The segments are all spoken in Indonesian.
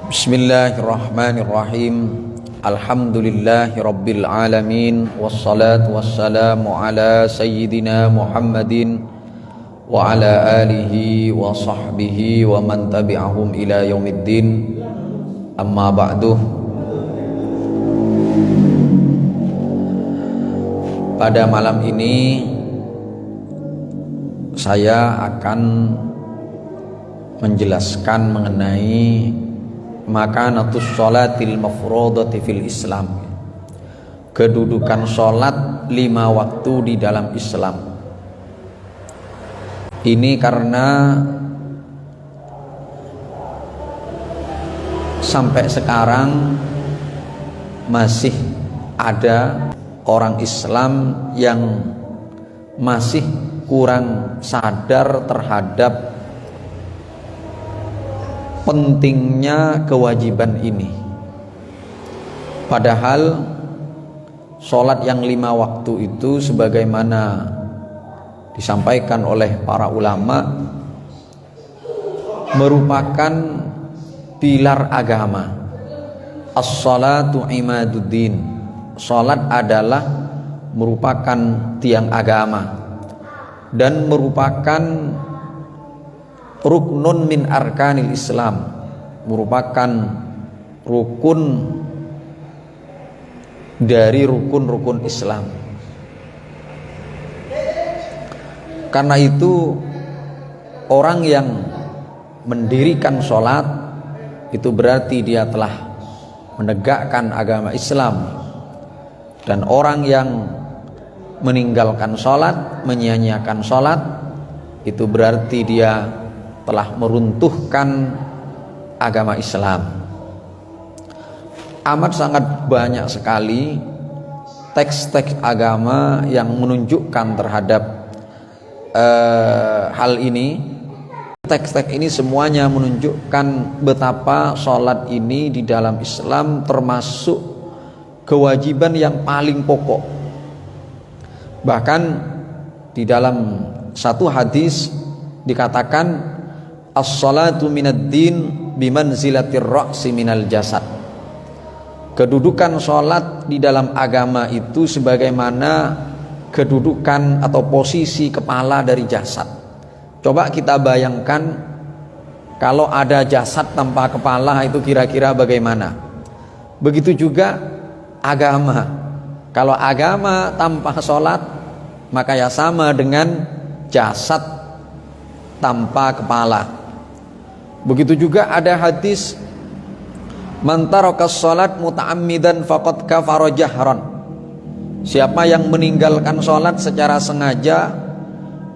Bismillahirrahmanirrahim. Alhamdulillahi rabbil alamin. Wassalatu wassalamu ala sayyidina Muhammadin wa ala alihi wa sahbihi wa man tabi'ahum ila yaumiddin. Amma ba'du. Pada malam ini saya akan menjelaskan mengenai makanatus sholatil mafrodati fil Islam, kedudukan sholat 5 waktu di dalam Islam. Ini karena sampai sekarang masih ada orang Islam yang masih kurang sadar terhadap pentingnya kewajiban ini. Padahal sholat yang 5 waktu itu sebagaimana disampaikan oleh para ulama merupakan pilar agama. As-sholatu imaduddin. Sholat adalah merupakan tiang agama dan merupakan ruknun min arkanil Islam, merupakan rukun dari rukun-rukun Islam. Karena itu orang yang mendirikan sholat itu berarti dia telah menegakkan agama Islam, dan orang yang meninggalkan sholat, menyia-nyiakan sholat, itu berarti dia telah meruntuhkan agama Islam. Amat sangat banyak sekali teks-teks agama yang menunjukkan terhadap hal ini. Teks-teks ini semuanya menunjukkan betapa sholat ini di dalam Islam termasuk kewajiban yang paling pokok. Bahkan di dalam satu hadis dikatakan as-salatu minad din bimanzilatir ra'si minal jasad. Kedudukan sholat di dalam agama itu sebagaimana kedudukan atau posisi kepala dari jasad. Coba kita bayangkan kalau ada jasad tanpa kepala, itu kira-kira bagaimana? Begitu juga agama. Kalau agama tanpa sholat, maka ya sama dengan jasad tanpa kepala. Begitu juga ada hadis man tarakas salat muta'ammidan faqad kafara jahran. Siapa yang meninggalkan salat secara sengaja,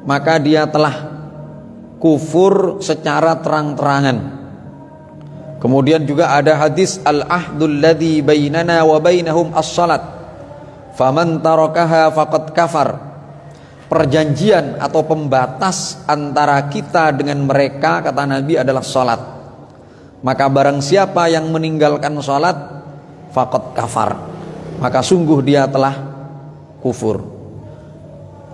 maka dia telah kufur secara terang-terangan. Kemudian juga ada hadis al-ahdul ladzi bainana wa bainahum as-salat faman tarakaha faqad kafar. Perjanjian atau pembatas antara kita dengan mereka, kata Nabi, adalah sholat. Maka barang siapa yang meninggalkan sholat, faqad kafar, maka sungguh dia telah kufur.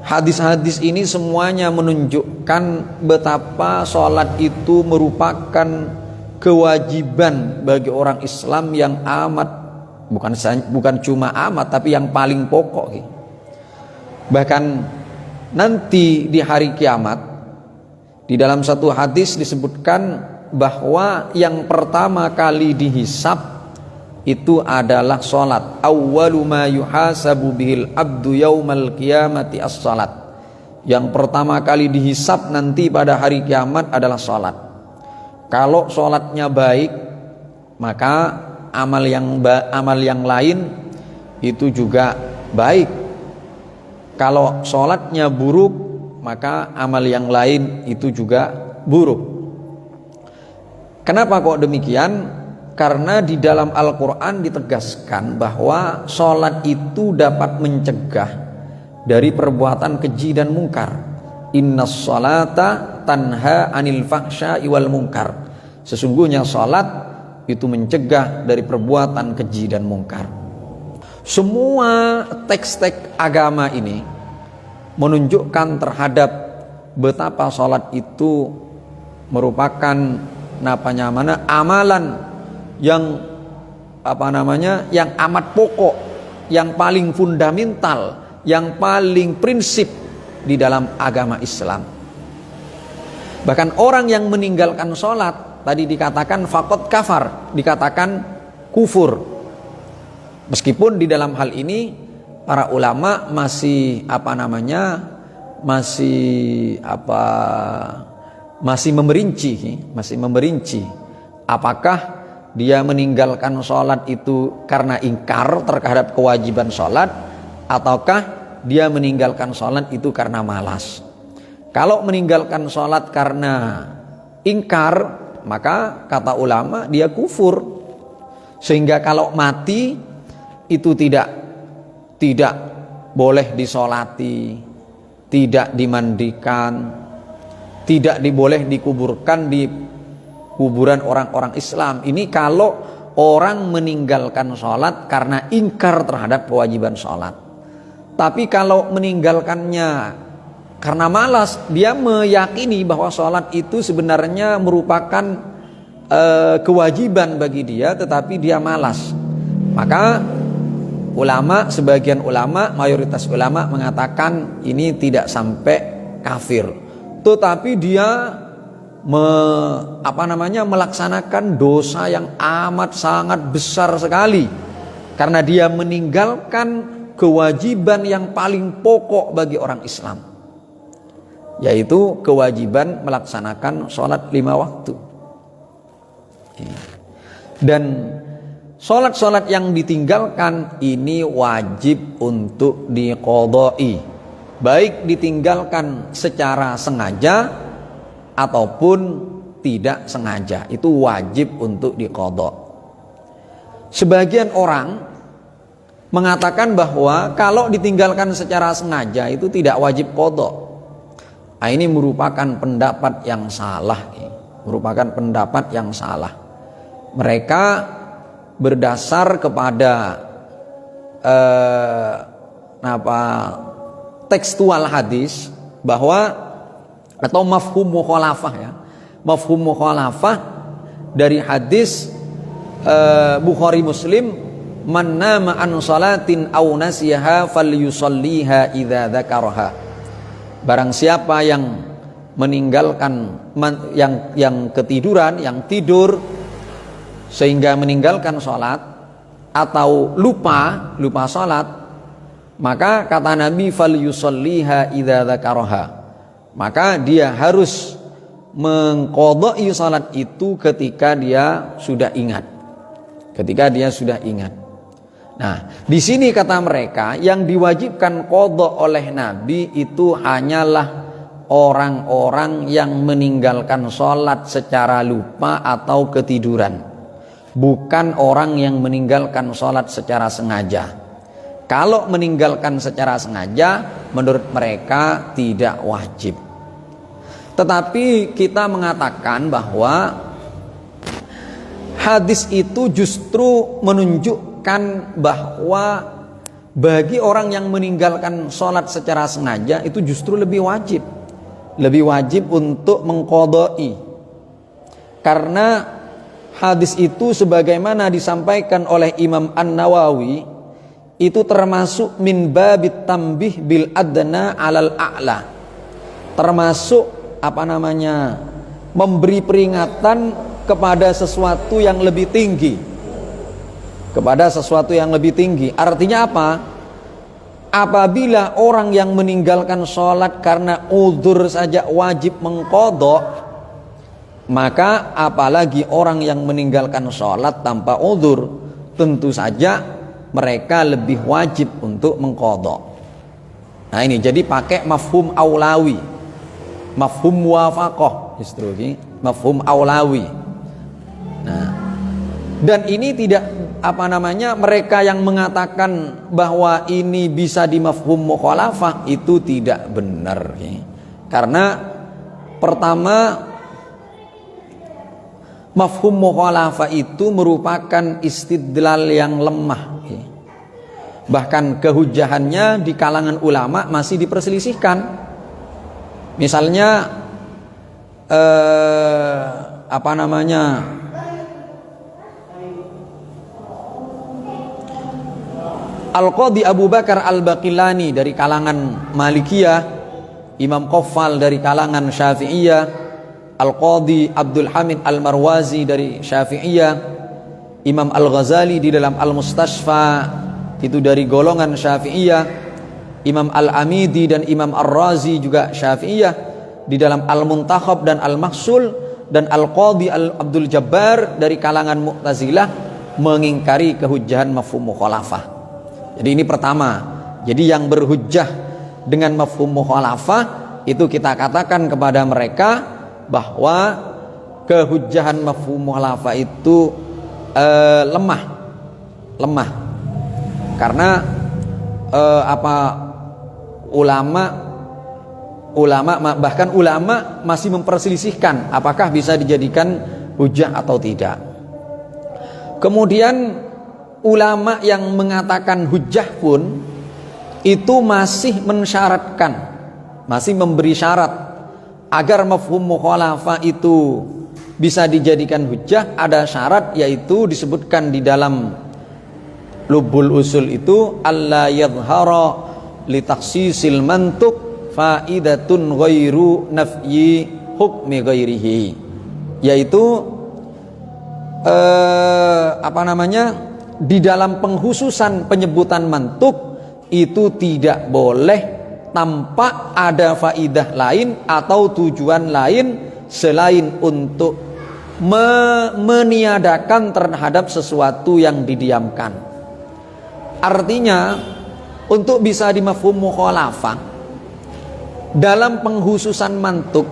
Hadis-hadis ini semuanya menunjukkan betapa sholat itu merupakan kewajiban bagi orang Islam yang amat, bukan cuma amat, tapi yang paling pokok. Bahkan nanti di hari kiamat, di dalam satu hadis disebutkan bahwa yang pertama kali dihisab itu adalah sholat. Awwalu ma yuhasabu bihil abdu yaumal qiyamati as-sholat. Yang pertama kali dihisab nanti pada hari kiamat adalah sholat. Kalau sholatnya baik, maka amal yang lain itu juga baik. Kalau sholatnya buruk, maka amal yang lain itu juga buruk. Kenapa kok demikian? Karena di dalam Al-Quran ditegaskan bahwa sholat itu dapat mencegah dari perbuatan keji dan mungkar. Innas sholata tanha anil fahsya'i wal mungkar. Sesungguhnya sholat itu mencegah dari perbuatan keji dan mungkar. Semua teks-teks agama ini menunjukkan terhadap betapa sholat itu merupakan amalan yang yang amat pokok, yang paling fundamental, yang paling prinsip di dalam agama Islam. Bahkan orang yang meninggalkan sholat tadi dikatakan faqad kafar, dikatakan kufur. Meskipun di dalam hal ini para ulama masih masih memerinci apakah dia meninggalkan sholat itu karena ingkar terhadap kewajiban sholat, ataukah dia meninggalkan sholat itu karena malas. Kalau meninggalkan sholat karena ingkar, maka kata ulama dia kufur, sehingga kalau mati itu tidak boleh disolati, tidak dimandikan, tidak boleh dikuburkan di kuburan orang-orang Islam. Ini kalau orang meninggalkan sholat karena ingkar terhadap kewajiban sholat. Tapi kalau meninggalkannya karena malas, dia meyakini bahwa sholat itu sebenarnya merupakan kewajiban bagi dia, tetapi dia malas, maka sebagian ulama, mayoritas ulama mengatakan ini tidak sampai kafir, tetapi dia melaksanakan dosa yang amat sangat besar sekali, karena dia meninggalkan kewajiban yang paling pokok bagi orang Islam, yaitu kewajiban melaksanakan sholat 5 waktu. Dan sholat-sholat yang ditinggalkan ini wajib untuk diqodoi, baik ditinggalkan secara sengaja ataupun tidak sengaja, itu wajib untuk diqodok. Sebagian orang mengatakan bahwa kalau ditinggalkan secara sengaja itu tidak wajib qodok. Nah, ini merupakan pendapat yang salah, Mereka berdasar kepada tekstual hadis atau mafhum mukhalafah dari hadis Bukhari Muslim, man nama an salatin aw nasiyaha falyusalliha idza dzakaraha. Barang siapa yang meninggalkan yang ketiduran, yang tidur sehingga meninggalkan sholat atau lupa sholat, maka kata Nabi falyusalliha idza dzakaraha, maka dia harus mengqadai sholat itu ketika dia sudah ingat. Nah, di sini kata mereka yang diwajibkan qadha oleh Nabi itu hanyalah orang-orang yang meninggalkan sholat secara lupa atau ketiduran, bukan orang yang meninggalkan sholat secara sengaja. Kalau meninggalkan secara sengaja, menurut mereka tidak wajib. Tetapi kita mengatakan bahwa hadis itu justru menunjukkan bahwa bagi orang yang meninggalkan sholat secara sengaja itu justru lebih wajib untuk mengqadai, karena hadis itu sebagaimana disampaikan oleh Imam An-Nawawi itu termasuk min babit tambih bil adna alal a'la, termasuk memberi peringatan kepada sesuatu yang lebih tinggi. Artinya apa? Apabila orang yang meninggalkan sholat karena uzur saja wajib mengqadha, maka apalagi orang yang meninggalkan sholat tanpa uzur, tentu saja mereka lebih wajib untuk mengqadha. Nah, ini jadi pakai mafhum aulawi, mafhum muwafaqah, mafhum aulawi. Nah, dan ini tidak mereka yang mengatakan bahwa ini bisa di mafhum mukhalafah itu tidak benar, karena pertama mafhum mukhalafah itu merupakan istidlal yang lemah, bahkan kehujahannya di kalangan ulama masih diperselisihkan. Misalnya Al-Qadhi Abu Bakar Al-Baqillani dari kalangan Malikiyah, Imam Qaffal dari kalangan Syafi'iyah, Al-Qadhi Abdul Hamid Al-Marwazi dari Syafi'iyah, Imam Al-Ghazali di dalam Al-Mustashfa itu dari golongan Syafi'iyah, Imam Al-Amidi dan Imam Ar-Razi juga Syafi'iyah di dalam Al-Muntakhab dan Al-Mahsul, dan Al-Qadhi Abdul Jabbar dari kalangan Mu'tazilah mengingkari kehujjahan mafhum mukhalafah. Jadi ini pertama. Jadi yang berhujjah dengan mafhum mukhalafah itu kita katakan kepada mereka bahwa kehujjahan mafhum mukhalafah itu lemah. Karena bahkan ulama masih memperselisihkan apakah bisa dijadikan hujjah atau tidak. Kemudian ulama yang mengatakan hujjah pun itu masih mensyaratkan, masih memberi syarat agar mafhum mukhalafah itu bisa dijadikan hujjah. Ada syarat, yaitu disebutkan di dalam Lubbul Usul itu, alla yadhhara li takhsisil mantuq faidatun ghairu nafyi hukmi ghairihi, yaitu di dalam penghususan penyebutan mantuk itu tidak boleh tampak ada faidah lain atau tujuan lain selain untuk meniadakan terhadap sesuatu yang didiamkan. Artinya untuk bisa dimafhum mukhalafah dalam penghususan mantuk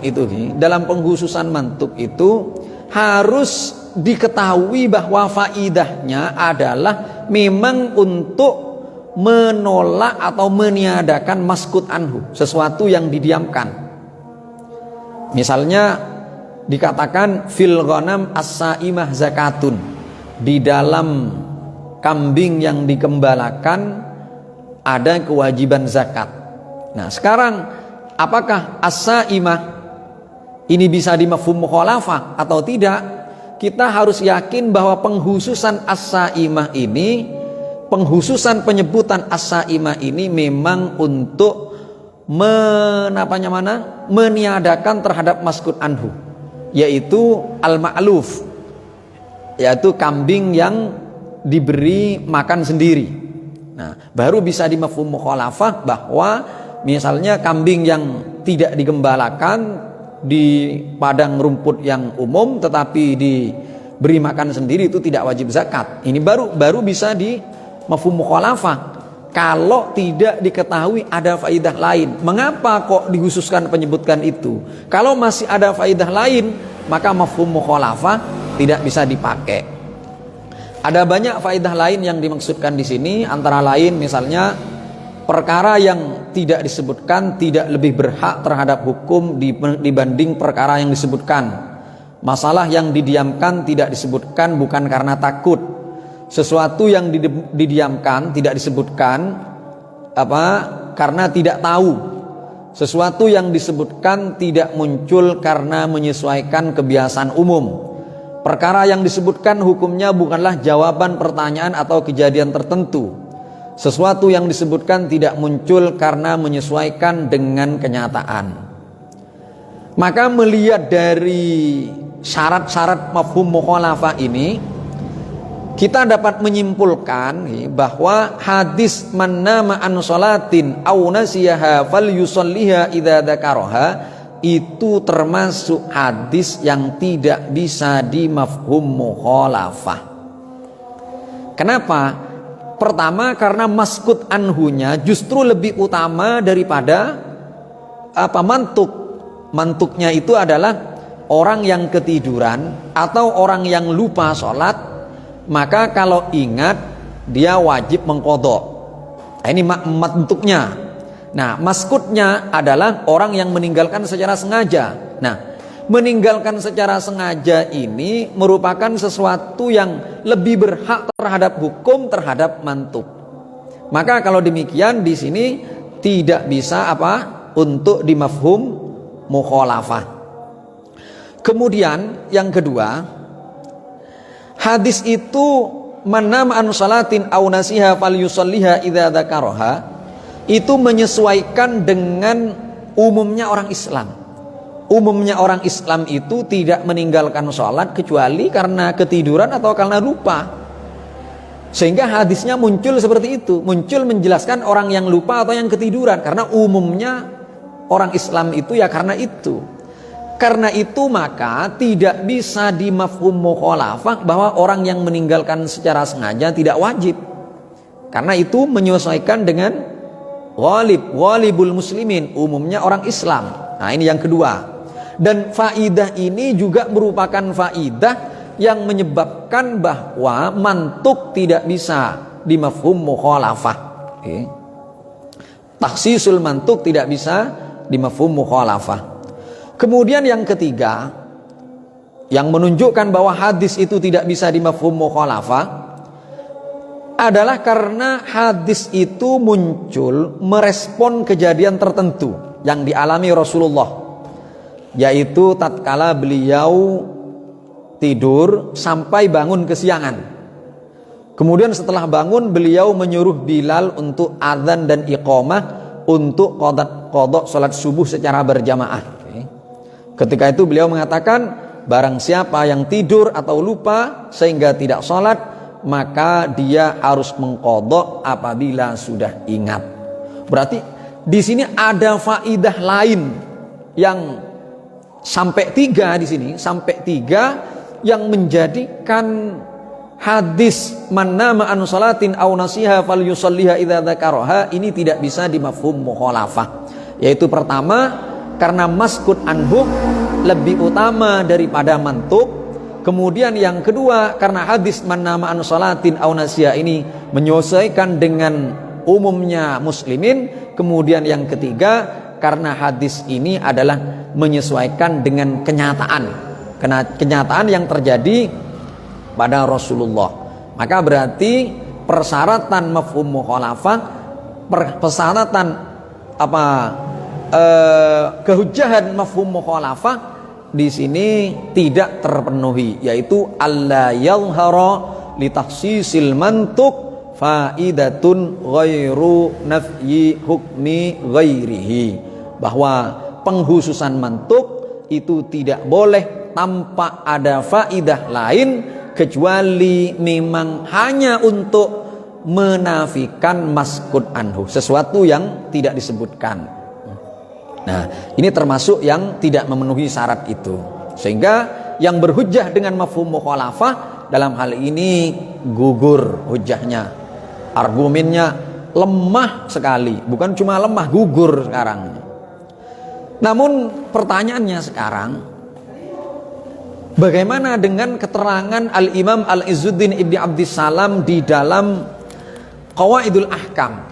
itu harus diketahui bahwa faidahnya adalah memang untuk menolak atau meniadakan maskut anhu, sesuatu yang didiamkan. Misalnya dikatakan fil ghanam as-saimah zakatun, di dalam kambing yang digembalakan ada kewajiban zakat. Nah, sekarang apakah as-saimah ini bisa dimafhum mukhalafah atau tidak? Kita harus yakin bahwa penghususan as-saimah ini, penghususan penyebutan as-saimah ini memang untuk meniadakan terhadap maskut anhu, yaitu al-ma'luf, yaitu kambing yang diberi makan sendiri. Nah, baru bisa dimafhum mukhalafah bahwa misalnya kambing yang tidak digembalakan di padang rumput yang umum tetapi diberi makan sendiri itu tidak wajib zakat. Ini baru bisa di mafhum mukhalafah kalau tidak diketahui ada faidah lain. Mengapa kok dikhususkan penyebutkan itu? Kalau masih ada faidah lain, maka mafhum mukhalafah tidak bisa dipakai. Ada banyak faidah lain yang dimaksudkan di sini, antara lain misalnya perkara yang tidak disebutkan tidak lebih berhak terhadap hukum dibanding perkara yang disebutkan. Masalah yang didiamkan tidak disebutkan bukan karena takut. Sesuatu yang didiamkan tidak disebutkan karena tidak tahu. Sesuatu yang disebutkan tidak muncul karena menyesuaikan kebiasaan umum. Perkara yang disebutkan hukumnya bukanlah jawaban pertanyaan atau kejadian tertentu. Sesuatu yang disebutkan tidak muncul karena menyesuaikan dengan kenyataan. Maka melihat dari syarat-syarat mafhum mukhalafah ini, kita dapat menyimpulkan bahwa hadis man nama an sholatin aw nasiyaha falyusalliha idza dzakaraha itu termasuk hadis yang tidak bisa dimafhum mukhalafah. Kenapa? Pertama, karena maskut anhunya justru lebih utama daripada mantuk. Mantuknya itu adalah orang yang ketiduran atau orang yang lupa sholat, maka kalau ingat dia wajib mengqadha. Nah, ini mantuknya. Nah, maskutnya adalah orang yang meninggalkan secara sengaja. Nah, meninggalkan secara sengaja ini merupakan sesuatu yang lebih berhak terhadap hukum terhadap mantuk. Maka kalau demikian di sini tidak bisa untuk dimafhum mukhalafah. Kemudian yang kedua, hadis itu man nama an salatin aw nasiha falyusalliha idza dzakaraha itu menyesuaikan dengan umumnya orang Islam. Umumnya orang Islam itu tidak meninggalkan sholat kecuali karena ketiduran atau karena lupa. Sehingga hadisnya muncul seperti itu, muncul menjelaskan orang yang lupa atau yang ketiduran, karena umumnya orang Islam itu ya karena itu. Karena itu maka tidak bisa dimafhum mukhalafah bahwa orang yang meninggalkan secara sengaja tidak wajib. Karena itu menyesuaikan dengan ghalibul muslimin, umumnya orang Islam. Nah, ini yang kedua. Dan faidah ini juga merupakan faidah yang menyebabkan bahwa mantuk tidak bisa dimafhum mukhalafah. Takhsisul mantuk tidak bisa dimafhum mukhalafah. Kemudian yang ketiga, yang menunjukkan bahwa hadis itu tidak bisa dimafhum mukhalafah adalah karena hadis itu muncul merespon kejadian tertentu yang dialami Rasulullah, yaitu tatkala beliau tidur sampai bangun kesiangan. Kemudian setelah bangun beliau menyuruh Bilal untuk azan dan iqamah untuk qada salat subuh secara berjamaah. Ketika itu beliau mengatakan, barang siapa yang tidur atau lupa sehingga tidak salat, maka dia harus mengqada apabila sudah ingat. Berarti di sini ada faidah lain yang sampai tiga di sini, sampai tiga yang menjadikan hadis man nama an salatin aw nasiha falyusalliha idza dzakaraha ini tidak bisa dimafhum mukhalafah. Yaitu pertama, karena maskut anhu lebih utama daripada mantuk. Kemudian yang kedua, karena hadis man nama an salatin aw nasiha ini menyesuaikan dengan umumnya muslimin. Kemudian yang ketiga, karena hadis ini adalah menyesuaikan dengan kenyataan yang terjadi pada Rasulullah. Maka berarti persyaratan mafhum mukhalafah, persyaratan kehujahan mafhum mukhalafah di sini tidak terpenuhi, yaitu alla yadhhara li takhsisil mantuq faidatun ghairu nafyi hukmi ghairihi, bahwa penghususan mantuk itu tidak boleh tanpa ada faidah lain kecuali memang hanya untuk menafikan maskut anhu, sesuatu yang tidak disebutkan. Nah, ini termasuk yang tidak memenuhi syarat itu. Sehingga yang berhujjah dengan mafhum mukhalafah dalam hal ini gugur hujjahnya. Argumennya lemah sekali, bukan cuma lemah, gugur sekarang. Namun pertanyaannya sekarang, bagaimana dengan keterangan Al-Imam Al-Izzuddin Ibni Abdissalam di dalam Qawaidul Ahkam,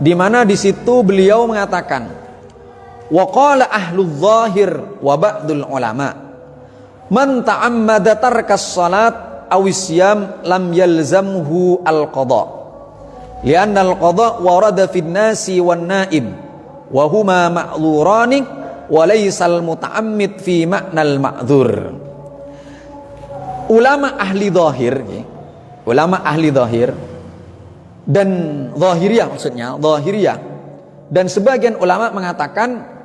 di mana di situ beliau mengatakan, wa qala ahlul zahir wa ba'dul ulama man ta'ammada tarkas salat aw isyam lam yalzamhu al-qada lianna al-qada warada fin nasi wan naim wa huma ma'dzurani wa laysa al-muta'ammid fi ma'nal ma'dzur. Ulama ahli zahir dan zahiriyah, maksudnya zahiriyah, dan sebagian ulama mengatakan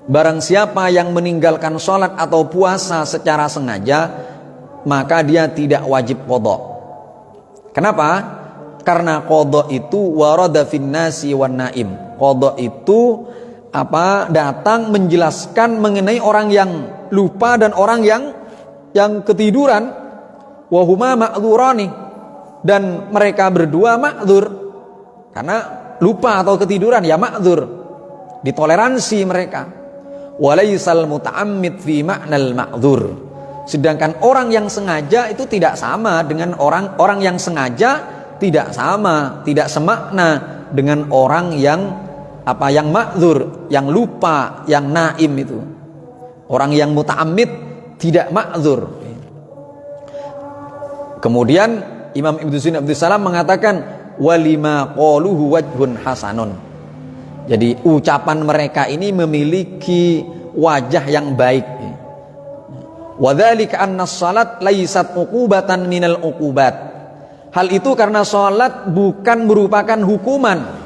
barang siapa yang meninggalkan sholat atau puasa secara sengaja, maka dia tidak wajib qada. Kenapa? Karena qada itu warada fin nasi wan naim. Qada itu datang menjelaskan mengenai orang yang lupa dan orang yang ketiduran. Wa huma ma'dzurani, dan mereka berdua ma'dzur. Karena lupa atau ketiduran ya ma'dzur, ditoleransi mereka. Walaisal muta'ammid fi ma'nal ma'dzur. Sedangkan orang yang sengaja itu tidak sama dengan orang yang sengaja, tidak semakna dengan orang yang ma'dzur, yang lupa, yang naim itu. Orang yang muta'ammid tidak ma'dzur. Kemudian Imam Ibnu Abdissalam mengatakan walima qaluhu wajhun hasanun. Jadi ucapan mereka ini memiliki wajah yang baik. Wa dzalika anna shalat laysat uqubatan minal uqubat. Hal itu karena sholat bukan merupakan hukuman.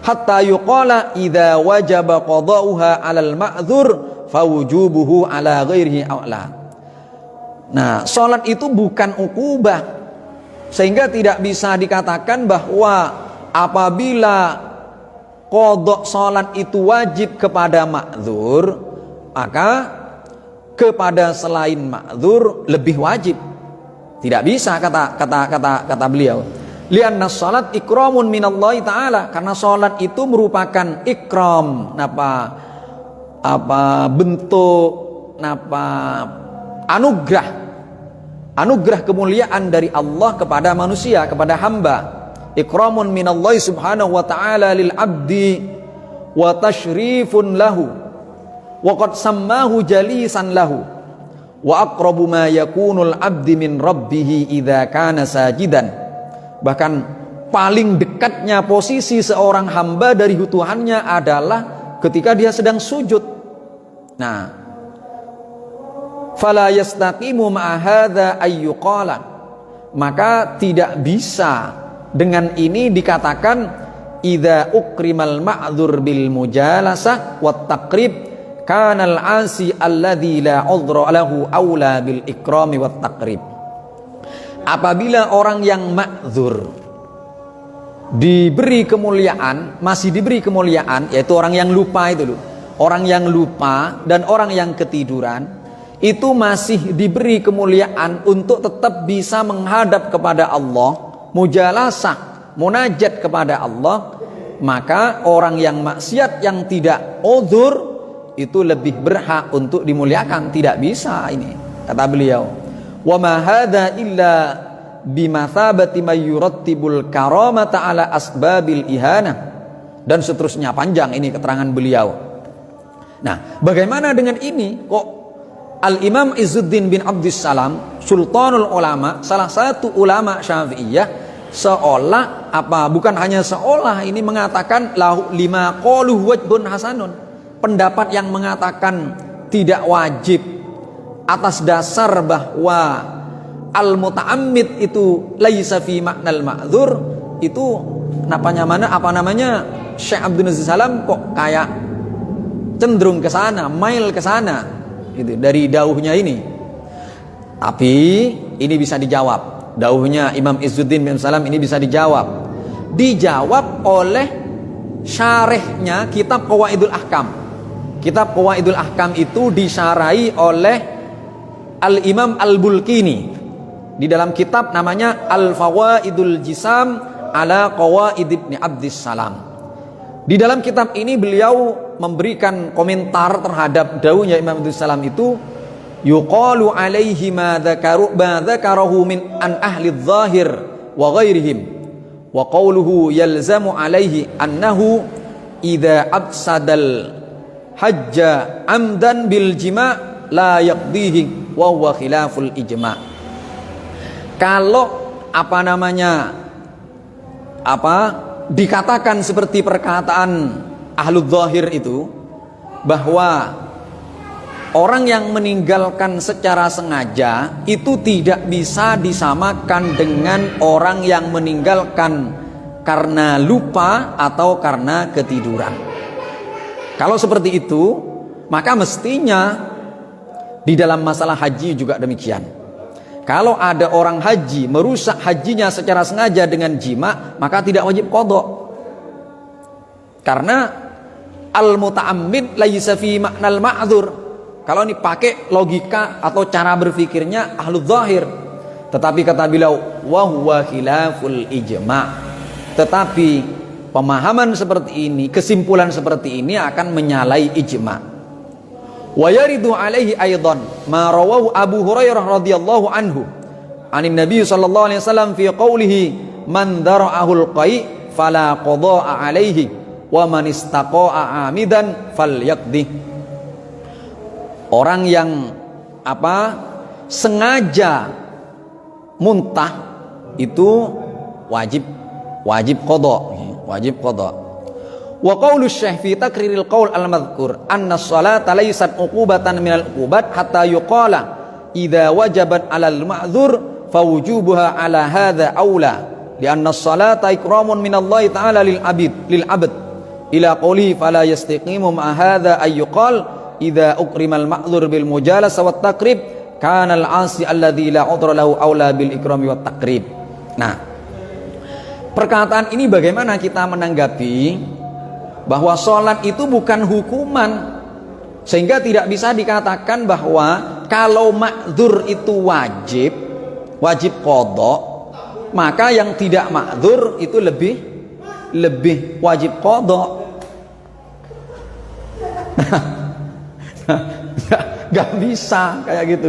Hatta yuqala idza wajaba qada'uha 'alal ma'dzur fawujubuhu 'ala ghairihi a'la. Nah, sholat itu bukan ukubah, sehingga tidak bisa dikatakan bahwa apabila qadha sholat itu wajib kepada ma'dzur, maka kepada selain ma'dzur lebih wajib. Tidak bisa kata beliau. Lianna salat ikramun minallahi ta'ala, karena salat itu merupakan ikram, bentuk anugerah kemuliaan dari Allah kepada manusia, kepada hamba. Ikramun minallahi subhanahu wa ta'ala lil abdi wa tashrifun lahu wa qad sammahu jalisan lahu wa aqrabu ma yakunul abdi min rabbih idza kana sajidan. Bahkan paling dekatnya posisi seorang hamba dari Tuhannya adalah ketika dia sedang sujud. Nah, fala yastaqimu ma hadza ayyuqala, maka tidak bisa dengan ini dikatakan idza ukrimal ma'dzur bil mujalasah wat taqrib kanal asi alladzi la udhra lahu aula bil ikrami wat taqrib. Apabila orang yang ma'dzur diberi kemuliaan, masih diberi kemuliaan, yaitu orang yang lupa itu loh. Orang yang lupa dan orang yang ketiduran itu masih diberi kemuliaan untuk tetap bisa menghadap kepada Allah, mujalasah, munajat kepada Allah, maka orang yang maksiat yang tidak uzur itu lebih berhak untuk dimuliakan. Tidak bisa ini, kata beliau. Wa ma hadza illa bimathabati may yurattibul karamata ala asbabil ihana, dan seterusnya, panjang ini keterangan beliau. Nah, bagaimana dengan ini? Kok Al-Imam Izzuddin bin Abdussalam, Sultanul Ulama, salah satu ulama Syafi'iyah, seolah bukan hanya seolah, ini mengatakan lahu lima qaluhu wajbun hasanun, pendapat yang mengatakan tidak wajib atas dasar bahwa al-muta'ammid itu laisa fi maknal ma'dzur, itu Syekh Abdul Aziz Salam kok kayak cenderung ke sana, mail ke sana gitu dari dauhnya ini. Tapi ini bisa dijawab, dauhnya Imam Izzuddin bin Salam ini bisa dijawab oleh syarihnya kitab Qawaidul Ahkam. Kitab Qawaidul Ahkam itu disyarahi oleh Al-Imam Al-Bulkini di dalam kitab namanya Al-Fawaidul Jisam ala Qawaid Ibn Abdissalam. Di dalam kitab ini beliau memberikan komentar terhadap dauhnya Imam Abdussalam itu, yuqalu alaihi ma dzakarahu min an ahli adh-dhahir wa ghairihim wa qawluhu yalzamu alaihi annahu idza absadal hajja amdan bil jima' la yaqdihi wa huwa khilaful ijma'. Kalau dikatakan seperti perkataan ahlul zahir itu, bahwa orang yang meninggalkan secara sengaja itu tidak bisa disamakan dengan orang yang meninggalkan karena lupa atau karena ketiduran. Kalau seperti itu, maka mestinya di dalam masalah haji juga demikian. Kalau ada orang haji merusak hajinya secara sengaja dengan jima, maka tidak wajib qadha. Karena al-muta'ammid laisa fi maknal ma'dzur. Kalau ini pakai logika atau cara berpikirnya ahlul zahir. Tetapi kata beliau wa huwa khilaful ijma'. Tetapi pemahaman seperti ini, kesimpulan seperti ini akan menyalahi ijma'. Wa yaridu alaihi aidan ma rawahu Abu Hurairah radhiyallahu anhu anin Nabi sallallahu alaihi wasallam fi qawlihi man dara'ahul qai fala qada'a alaihi wa man istaqa'a amidan falyaqdi. Orang yang sengaja muntah itu wajib qada. Wa qaulu Syekh fi takriril qaul al-madhkur anna as-salata laysat uqubatan minal uqubat hatta yuqala idza wajabat 'alal ma'dzur fawujubuha ala hadha aula lianna as-salata ikramun minallahi ta'ala lil abd ila qawli fala yastaqimu ma hadha ay yuqal idza ukrimal ma'dzur bil mujalasa wat taqrib kana al-'asi alladzi la udra lahu aula bil ikrami wat taqrib. Nah, perkataan ini bagaimana kita menanggapi bahwa sholat itu bukan hukuman, sehingga tidak bisa dikatakan bahwa kalau ma'dzur itu wajib qadha, maka yang tidak ma'dzur itu lebih wajib qadha. Gak bisa kayak gitu.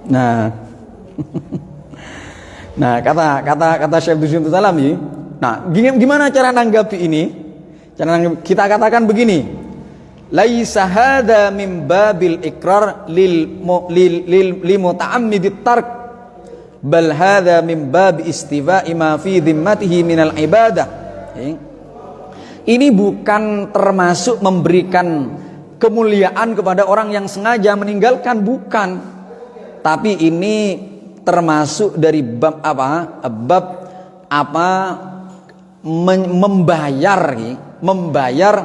Nah, nah kata Syekh Dusun Salami. Nah, gimana cara nanggapi ini? Kita katakan begini. Laisa hadza min babil ikrar lil muta'ammidit tark, bal hadza min bab istiwa'i ma fi dhimmatihi minal ibadah. Ini bukan termasuk memberikan kemuliaan kepada orang yang sengaja meninggalkan, bukan. Tapi ini termasuk dari bab membayar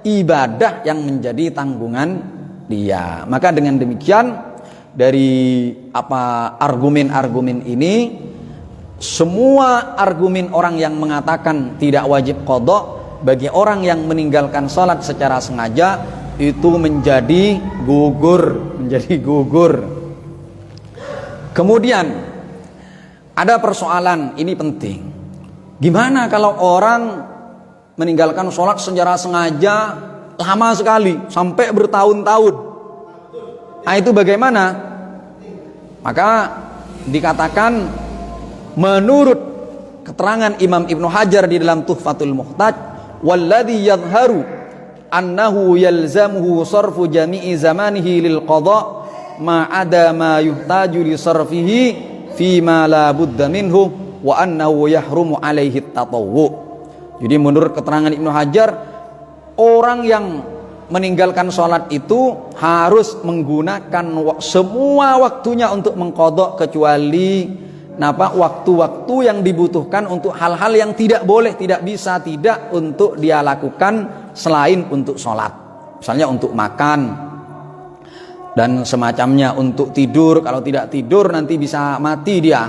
ibadah yang menjadi tanggungan dia. Maka dengan demikian dari argumen-argumen ini, semua argumen orang yang mengatakan tidak wajib qadha bagi orang yang meninggalkan sholat secara sengaja itu menjadi gugur. Kemudian ada persoalan, ini penting. Gimana kalau orang meninggalkan sholat secara sengaja lama sekali sampai bertahun-tahun? Nah, itu bagaimana? Maka dikatakan menurut keterangan Imam Ibnu Hajar di dalam Tuhfatul Muhtaj, walladhi yadhharu annahu yalzamuhu sarfu jami'i zamanihi lil qadha ma ada ma yuhtaju li sarfihi fi ma la budda minhu wa annahu yahrumu alaihi tatawwu. Jadi menurut keterangan Ibnu Hajar, orang yang meninggalkan sholat itu harus menggunakan semua waktunya untuk mengqadha kecuali waktu-waktu yang dibutuhkan untuk hal-hal yang tidak boleh, tidak bisa, tidak untuk dia lakukan selain untuk sholat. Misalnya untuk makan dan semacamnya, untuk tidur. Kalau tidak tidur nanti bisa mati dia,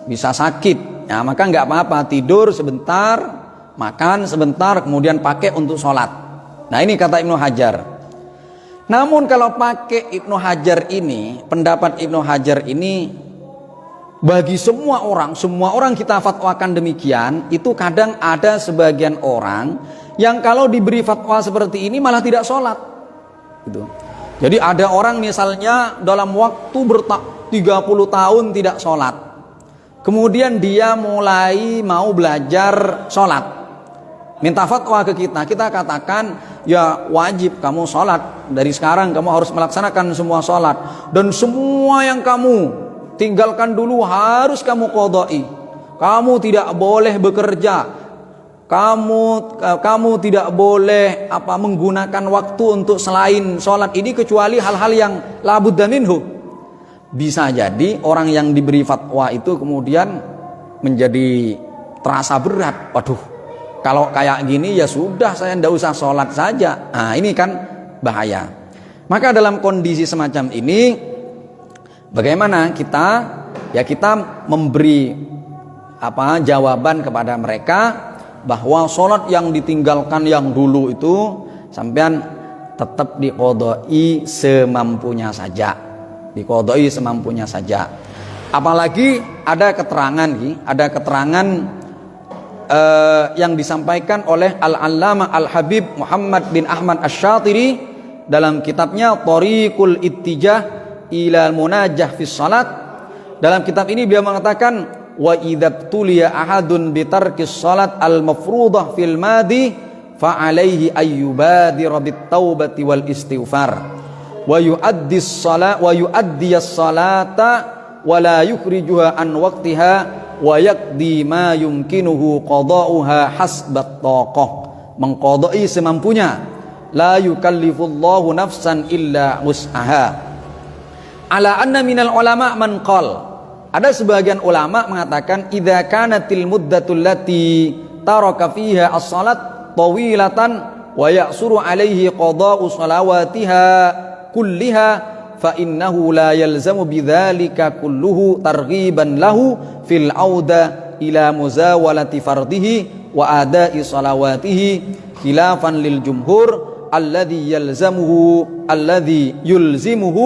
bisa sakit. Ya, maka nggak apa-apa, tidur sebentar, makan sebentar, kemudian pakai untuk sholat. Nah, ini kata Ibnu Hajar. Namun kalau pakai Ibnu Hajar ini, pendapat Ibnu Hajar ini, bagi semua orang kita fatwakan demikian, itu kadang ada sebagian orang yang kalau diberi fatwa seperti ini malah tidak sholat gitu. Jadi ada orang misalnya dalam waktu 30 tahun tidak sholat, kemudian dia mulai mau belajar sholat, minta fatwa ke kita, kita katakan ya wajib kamu sholat, dari sekarang kamu harus melaksanakan semua sholat, dan semua yang kamu tinggalkan dulu harus kamu qadai. Kamu tidak boleh bekerja. Kamu tidak boleh menggunakan waktu untuk selain sholat ini kecuali hal-hal yang la budda minhu. Bisa jadi orang yang diberi fatwa itu kemudian menjadi terasa berat. Waduh, kalau kayak gini ya sudah, saya tidak usah sholat saja. Nah, ini kan bahaya. Maka dalam kondisi semacam ini, bagaimana kita memberi jawaban kepada mereka bahwa sholat yang ditinggalkan yang dulu itu sampean tetap diqodoi semampunya saja, Apalagi ada keterangan yang disampaikan oleh Al-Allamah Al-Habib Muhammad bin Ahmad Asy-Syatiri dalam kitabnya Thariqul Ittijah ila munajah fi salat. Dalam kitab ini beliau mengatakan, wa idza tuliya ahadun bi tarkis salat al mafruḍah fil madi fa alaihi ayyubadir bit taubati wal istighfar wa yu'addi as-salata wa la yukhrijuha an waqtiha wa yaqdi ma yumkinuhu qada'uha hasbat taqah, mengqadai semampunya, la yukallifullahu nafsan illa wus'aha. ala anna minal ulama man qala, ada sebagian ulama mengatakan idza kanatil muddatul lati taraka fiha as-salat tawilatan wa ya'suru alaihi qada'u salawatiha kulliha fa innahu la yalzamu bidzalika kulluhu targhiban lahu fil auda ila muzawalati fardihi wa ada'i salawatihi khilafan lil jumhur alladhi yulzimuhu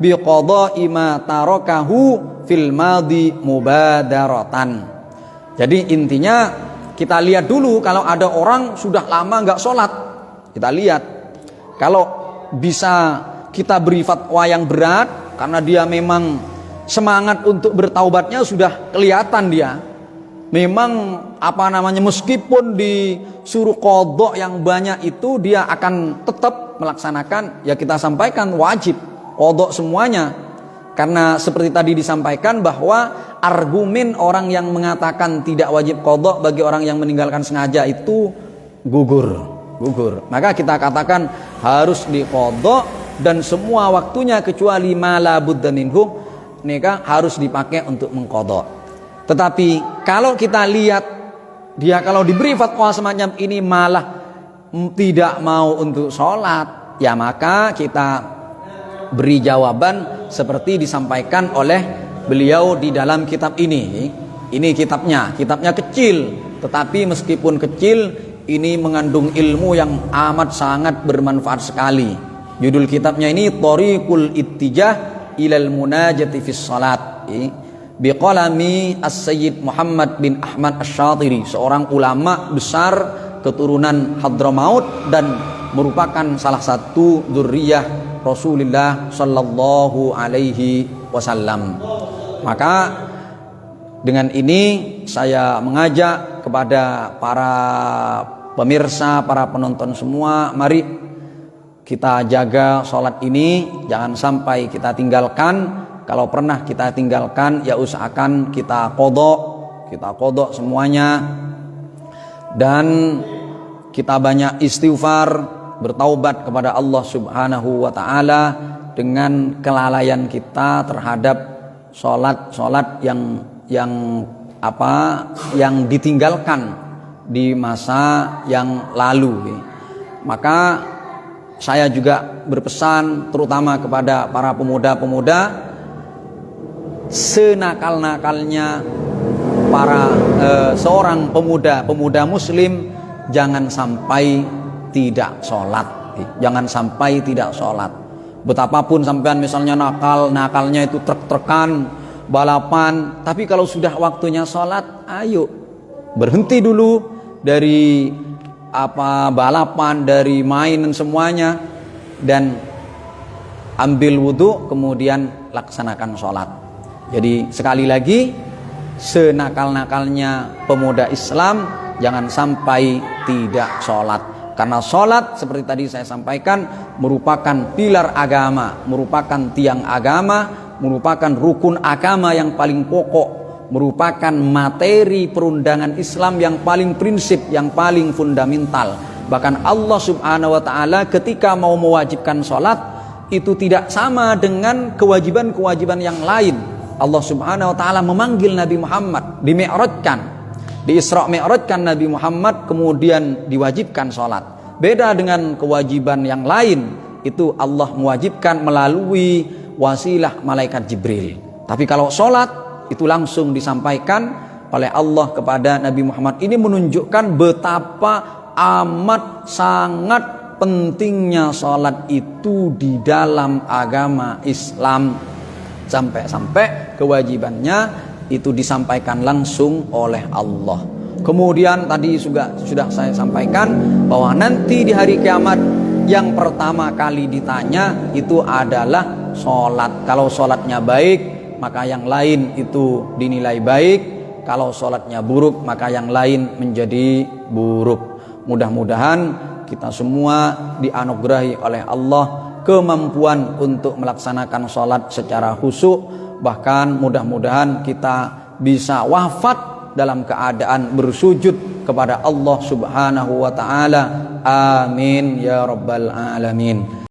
biqada'i ma tarakahu fil madi mubadaratan. Jadi intinya kita lihat dulu, kalau ada orang sudah lama nggak sholat, kita lihat. Kalau bisa kita beri fatwa yang berat karena dia memang semangat untuk bertaubatnya sudah kelihatan, dia memang meskipun disuruh qadha yang banyak itu dia akan tetap melaksanakan, ya kita sampaikan wajib qadha semuanya. Karena seperti tadi disampaikan bahwa argumen orang yang mengatakan tidak wajib qadha bagi orang yang meninggalkan sengaja itu gugur. Maka kita katakan harus diqadha, dan semua waktunya kecuali ma la budda minhu harus dipakai untuk mengqadha. Tetapi kalau kita lihat dia kalau diberi fatwa semacam ini malah tidak mau untuk sholat, ya maka kita beri jawaban seperti disampaikan oleh beliau di dalam kitab ini. Ini kitabnya kecil, tetapi meskipun kecil ini mengandung ilmu yang amat sangat bermanfaat sekali. Judul kitabnya ini Thariqul Ittijah ilal Munajati fis Salat, biqalami As-Sayyid Muhammad bin Ahmad Asy-Syatiri, seorang ulama besar keturunan Hadramaut dan merupakan salah satu dzurriyyah Rasulullah sallallahu alaihi wasallam. Maka dengan ini saya mengajak kepada para pemirsa, para penonton semua, mari kita jaga sholat ini, jangan sampai kita tinggalkan. Kalau pernah kita tinggalkan, ya usahakan kita qadha semuanya, dan kita banyak istighfar, bertaubat kepada Allah Subhanahu wa taala dengan kelalaian kita terhadap sholat yang ditinggalkan di masa yang lalu. Maka saya juga berpesan terutama kepada para pemuda-pemuda, senakal-nakalnya seorang pemuda muslim jangan sampai tidak sholat. Betapapun sampean misalnya nakalnya itu trek-trekan, balapan, tapi kalau sudah waktunya sholat, ayo berhenti dulu dari balapan, dari main dan semuanya, dan ambil wudhu kemudian laksanakan sholat. Jadi sekali lagi, senakal-nakalnya pemuda Islam jangan sampai tidak sholat. Karena sholat seperti tadi saya sampaikan merupakan pilar agama, merupakan tiang agama, merupakan rukun agama yang paling pokok, merupakan materi perundangan Islam yang paling prinsip, yang paling fundamental. Bahkan Allah Subhanahu wa taala ketika mau mewajibkan sholat itu tidak sama dengan kewajiban-kewajiban yang lain. Allah Subhanahu wa taala memanggil Nabi Muhammad, di Isra Mi'rajkan Nabi Muhammad, kemudian diwajibkan sholat. Beda dengan kewajiban yang lain, itu Allah mewajibkan melalui wasilah malaikat Jibril. Tapi kalau sholat itu langsung disampaikan oleh Allah kepada Nabi Muhammad. Ini menunjukkan betapa amat sangat pentingnya sholat itu di dalam agama Islam, sampai-sampai kewajibannya itu disampaikan langsung oleh Allah. Kemudian tadi sudah saya sampaikan bahwa nanti di hari kiamat yang pertama kali ditanya itu adalah sholat. Kalau sholatnya baik, maka yang lain itu dinilai baik. Kalau sholatnya buruk, maka yang lain menjadi buruk. Mudah-mudahan kita semua dianugerahi oleh Allah kemampuan untuk melaksanakan sholat secara khusyuk. Bahkan mudah-mudahan kita bisa wafat dalam keadaan bersujud kepada Allah Subhanahu wa taala. Amin ya rabbal alamin.